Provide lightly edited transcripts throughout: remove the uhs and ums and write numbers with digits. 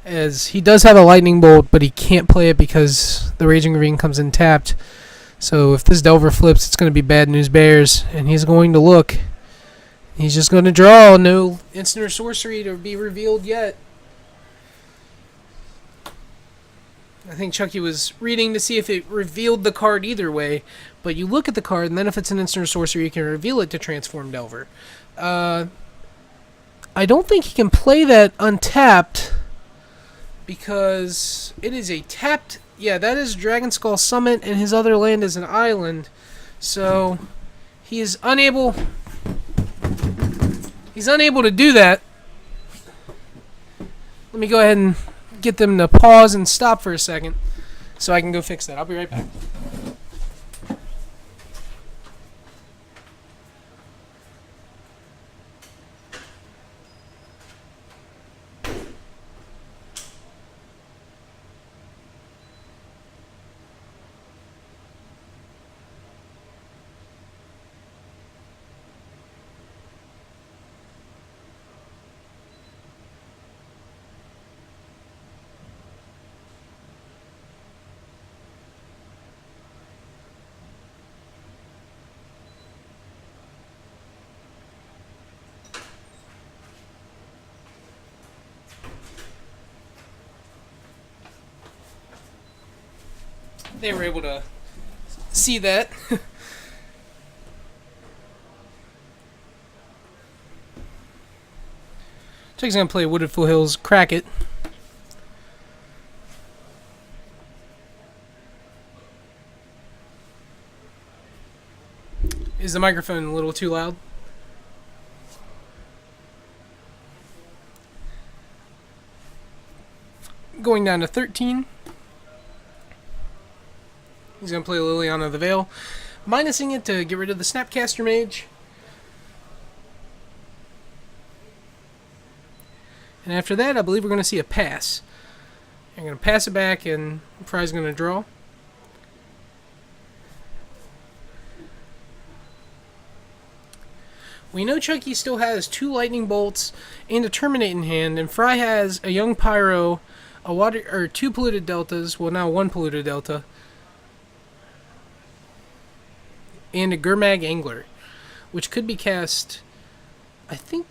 as he does have a lightning bolt, but he can't play it because the Raging Ravine comes in tapped. So if this Delver flips, it's going to be bad news bears, and he's going to look. He's just going to draw. No instant or sorcery to be revealed yet. I think Chucky was reading to see if it revealed the card either way, but you look at the card, and then if it's an instant or sorcery, you can reveal it to transform Delver. I don't think he can play that untapped, because it is a tapped... Yeah, that is Dragon Skull Summit, and his other land is an island. So, he is unable... He's unable to do that. Let me go ahead and get them to pause and stop for a second so I can go fix that. I'll be right back. They were able to see that. Chuck's going to play Wooded Foothills, crack it. Is the microphone a little too loud? Going down to 13. He's going to play Liliana of the Veil, minusing it to get rid of the Snapcaster Mage. And after that, I believe we're going to see a pass. I'm going to pass it back, and Fry's going to draw. We know Chucky still has 2 Lightning Bolts and a Terminate in hand, and Fry has a Young Pyro, a water, or 2 Polluted Deltas, well now 1 Polluted Delta, and a Gurmag Angler, which could be cast... I think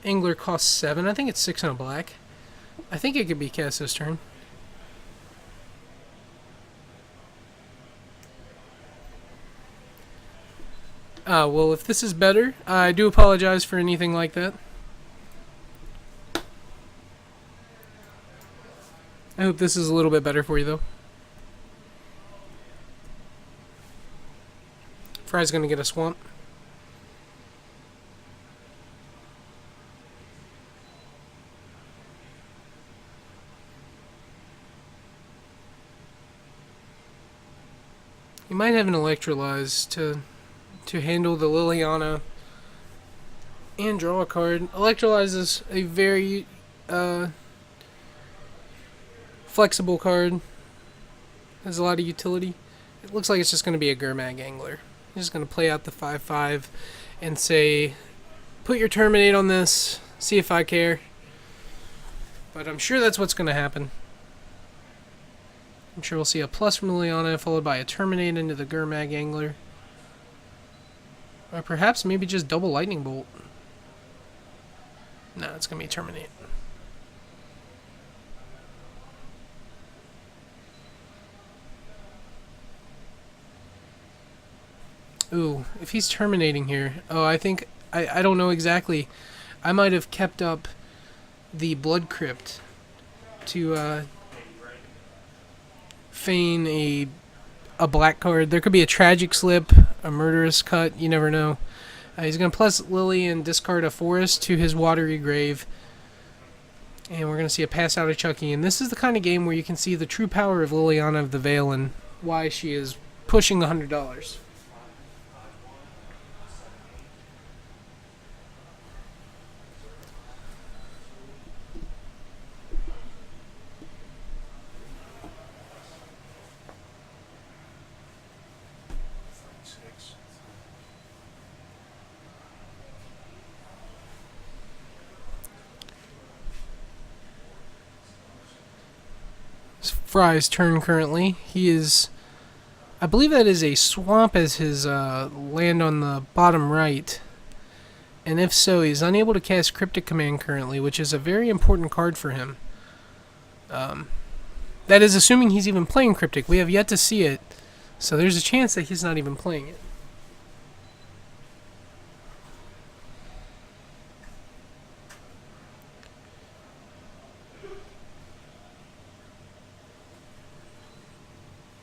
Angler costs 7. I think it's 6 on a black. I think it could be cast this turn. Well, if this is better, I do apologize for anything like that. I hope this is a little bit better for you, though. Fry's going to get a swamp. You might have an Electrolyze to handle the Liliana and draw a card. Electrolyze is a very flexible card. Has a lot of utility. It looks like it's just going to be a Gurmag Angler. I'm just going to play out the 5/5 and say, put your Terminate on this, see if I care. But I'm sure that's what's going to happen. I'm sure we'll see a plus from Liliana, followed by a Terminate into the Gurmag Angler. Or perhaps maybe just double Lightning Bolt. No, it's going to be Terminate. Ooh, if he's terminating here... Oh, I think... I don't know exactly. I might have kept up the Blood Crypt to feign a black card. There could be a Tragic Slip, a Murderous Cut, you never know. He's going to plus Lily and discard a Forest to his Watery Grave. And we're going to see a pass out of Chucky. And this is the kind of game where you can see the true power of Liliana of the Veil and why she is pushing the $100. Fry's turn currently. He is, I believe that is a swamp as his land on the bottom right. And if so, he's unable to cast Cryptic Command currently, which is a very important card for him. That is assuming he's even playing Cryptic. We have yet to see it, so there's a chance that he's not even playing it.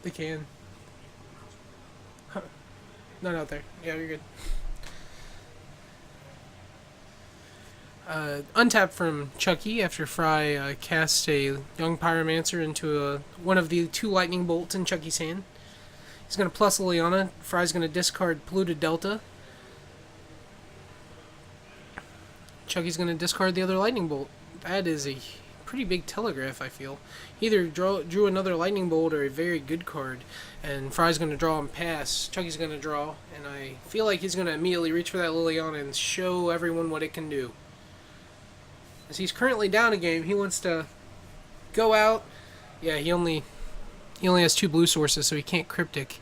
They can. Huh. Not out there. Yeah, you're good. Untap from Chucky after Fry casts a Young Pyromancer into one of the 2 lightning bolts in Chucky's hand. He's going to plus Liliana. Fry's going to discard Polluted Delta. Chucky's going to discard the other lightning bolt. That is a pretty big telegraph, I feel. He either drew another lightning bolt or a very good card, and Fry's going to draw and pass. Chucky's going to draw, and I feel like he's going to immediately reach for that Liliana and show everyone what it can do. As he's currently down a game, he wants to go out. Yeah, he only has 2 blue sources, so he can't Cryptic.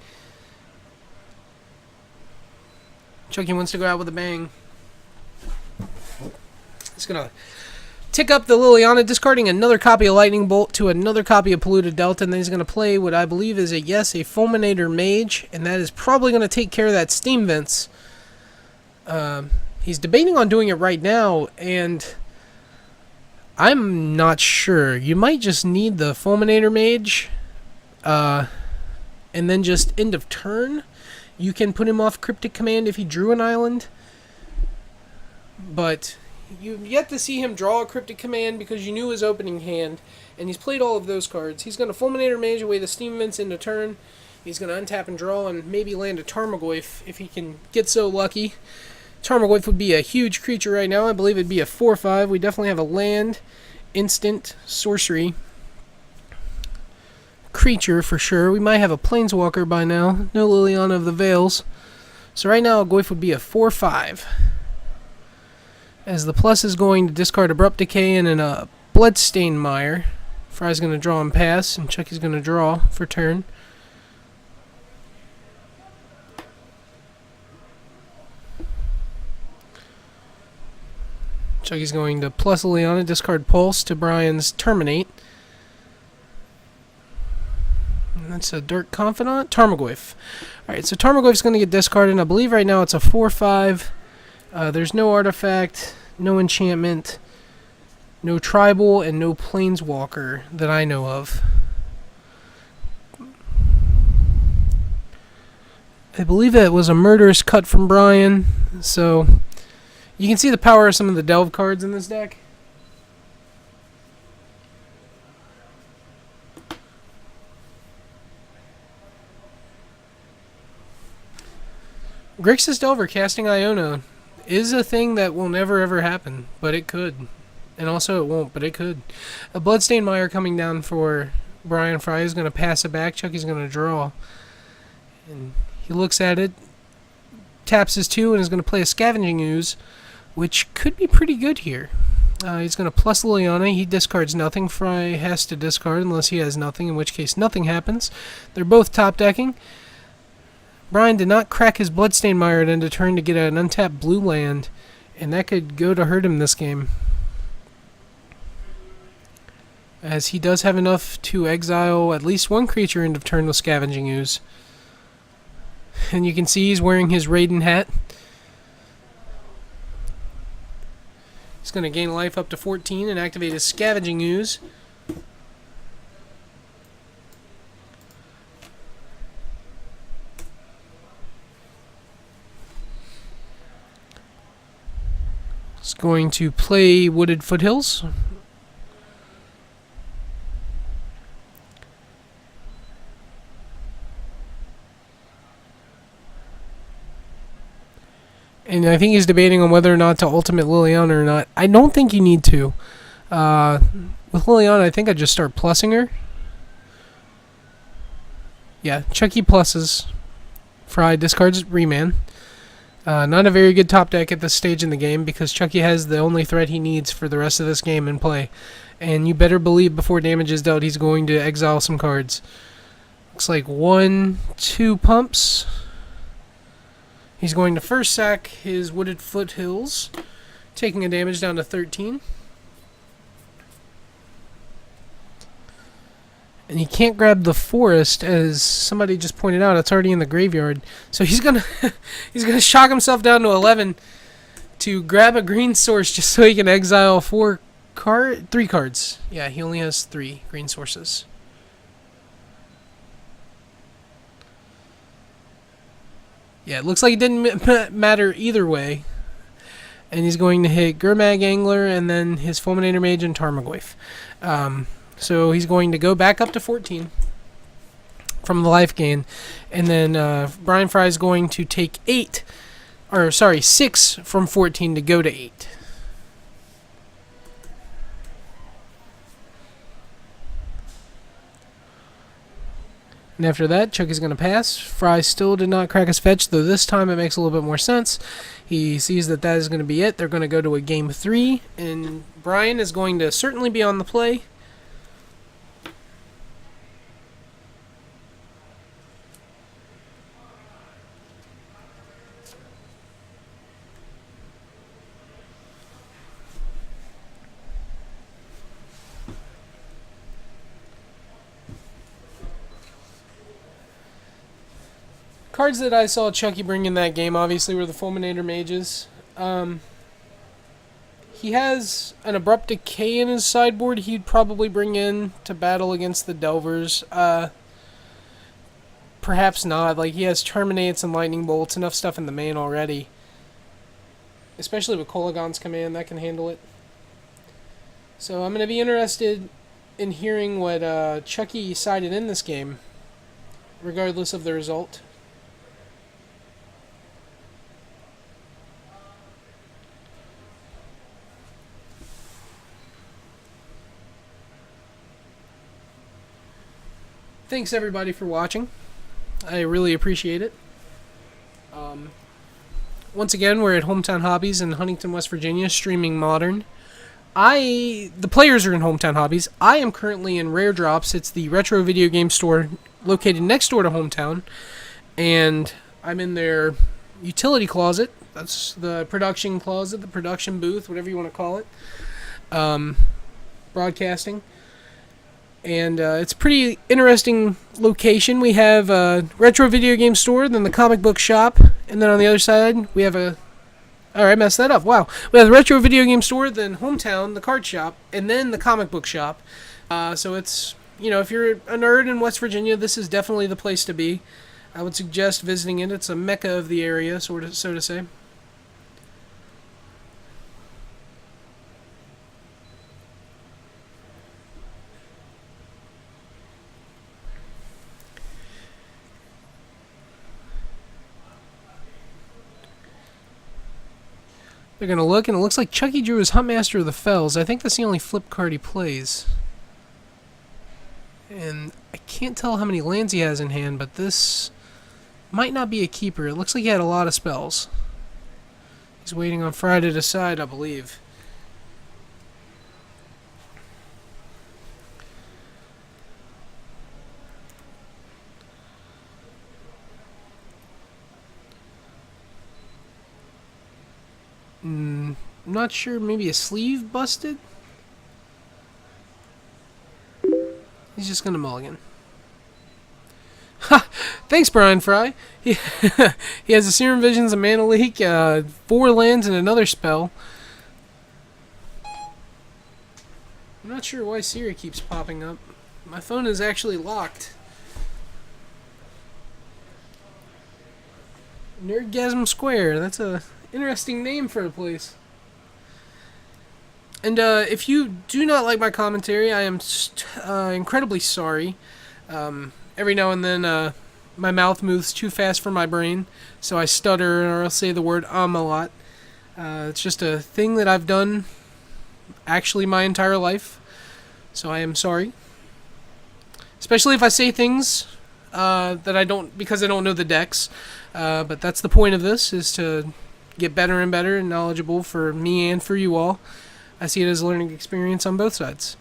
Chucky wants to go out with a bang. He's going to tick up the Liliana, discarding another copy of Lightning Bolt to another copy of Polluted Delta, and then he's going to play what I believe is a Fulminator Mage, and that is probably going to take care of that Steam Vents. He's debating on doing it right now, and I'm not sure. You might just need the Fulminator Mage, and then just end of turn, you can put him off Cryptic Command if he drew an island. But you've yet to see him draw a Cryptic Command because you knew his opening hand, and he's played all of those cards. He's going to Fulminator Mage away the Steam Vents into turn. He's going to untap and draw and maybe land a Tarmogoyf if he can get so lucky. Tarmogoyf would be a huge creature right now. I believe it'd be a 4/5. We definitely have a land, instant, sorcery creature for sure. We might have a Planeswalker by now. No Liliana of the Veils. So right now, Goyf would be a 4/5. As the plus is going to discard Abrupt Decay and a Bloodstained Mire. Fry's going to draw and pass, and Chucky's going to draw for turn. Chucky's going to plus Liliana, discard Pulse to Brian's Terminate. And that's a Dark Confidant. Tarmogoyf. Alright, so Tarmogoyf's going to get discarded, and I believe right now it's a 4/5. There's no artifact, no enchantment, no tribal, and no planeswalker that I know of. I believe that was a Murderous Cut from Brian, so you can see the power of some of the Delve cards in this deck. Grixis Delver casting Iona is a thing that will never ever happen, but it could. And also it won't, but it could. A Bloodstained Mire coming down for Brian Fry is going to pass it back. Chucky's going to draw. And he looks at it, taps his 2, and is going to play a Scavenging Ooze, which could be pretty good here. He's going to plus Liliana. He discards nothing. Fry has to discard unless he has nothing, in which case nothing happens. They're both top decking. Brian did not crack his Bloodstained Mire at end of turn to get an untapped blue land, and that could go to hurt him this game, as he does have enough to exile at least one creature end of turn with Scavenging Ooze. And you can see he's wearing his Raiden hat. He's going to gain life up to 14 and activate his Scavenging Ooze. He's going to play Wooded Foothills. And I think he's debating on whether or not to ultimate Liliana or not. I don't think you need to. With Liliana, I think I'd just start plussing her. Yeah, Chucky pluses. Fry discards Remand. Not a very good top deck at this stage in the game because Chucky has the only threat he needs for the rest of this game in play. And you better believe before damage is dealt, he's going to exile some cards. Looks like 1, 2 pumps. He's going to first sack his Wooded Foothills, taking a damage down to 13. And he can't grab the forest, as somebody just pointed out. It's already in the graveyard. So he's gonna he's gonna shock himself down to 11 to grab a green source just so he can exile 3 cards. Yeah, he only has 3 green sources. Yeah, it looks like it didn't matter either way. And he's going to hit Gurmag Angler and then his Fulminator Mage and Tarmogoyf. So he's going to go back up to 14 from the life gain. And then Brian Fry is going to take 6 from 14 to go to 8. And after that, Chuck is going to pass. Fry still did not crack his fetch, though this time it makes a little bit more sense. He sees that is going to be it. They're going to go to a game 3, and Brian is going to certainly be on the play. Cards that I saw Chucky bring in that game obviously were the Fulminator Mages. He has an Abrupt Decay in his sideboard he'd probably bring in to battle against the Delvers. Perhaps not. Like, he has Terminates and Lightning Bolts, enough stuff in the main already. Especially with Kolagon's command, that can handle it. So I'm going to be interested in hearing what Chucky sided in this game, regardless of the result. Thanks everybody for watching. I really appreciate it. Once again, we're at Hometown Hobbies in Huntington, West Virginia, streaming Modern. The players are in Hometown Hobbies. I am currently in Rare Drops. It's the retro video game store located next door to Hometown. And I'm in their utility closet. That's the production closet, the production booth, whatever you want to call it. Broadcasting. And it's a pretty interesting location. We have a retro video game store, then the comic book shop, and then on the other side we have a... Alright, I messed that up. Wow. We have the retro video game store, then Hometown, the card shop, and then the comic book shop. So it's, if you're a nerd in West Virginia, this is definitely the place to be. I would suggest visiting it. It's a mecca of the area, so to say. They're going to look, and it looks like Chucky drew his Huntmaster of the Fells. I think that's the only flip card he plays. And I can't tell how many lands he has in hand, but this might not be a keeper. It looks like he had a lot of spells. He's waiting on Fry to decide, I believe. I'm not sure, maybe a sleeve busted? He's just gonna mulligan. Ha! Thanks, Brian Fry. He has a Serum Visions, a Mana Leak, 4 lands, and another spell. I'm not sure why Siri keeps popping up. My phone is actually locked. Nerdgasm Square, that's a interesting name for a place. And if you do not like my commentary, I am incredibly sorry. Every now and then my mouth moves too fast for my brain, so I stutter or I'll say the word a lot. It's just a thing that I've done actually my entire life, so I am sorry. Especially if I say things that I don't, because I don't know the decks. But that's the point of this, is to get better and better and knowledgeable for me and for you all. I see it as a learning experience on both sides.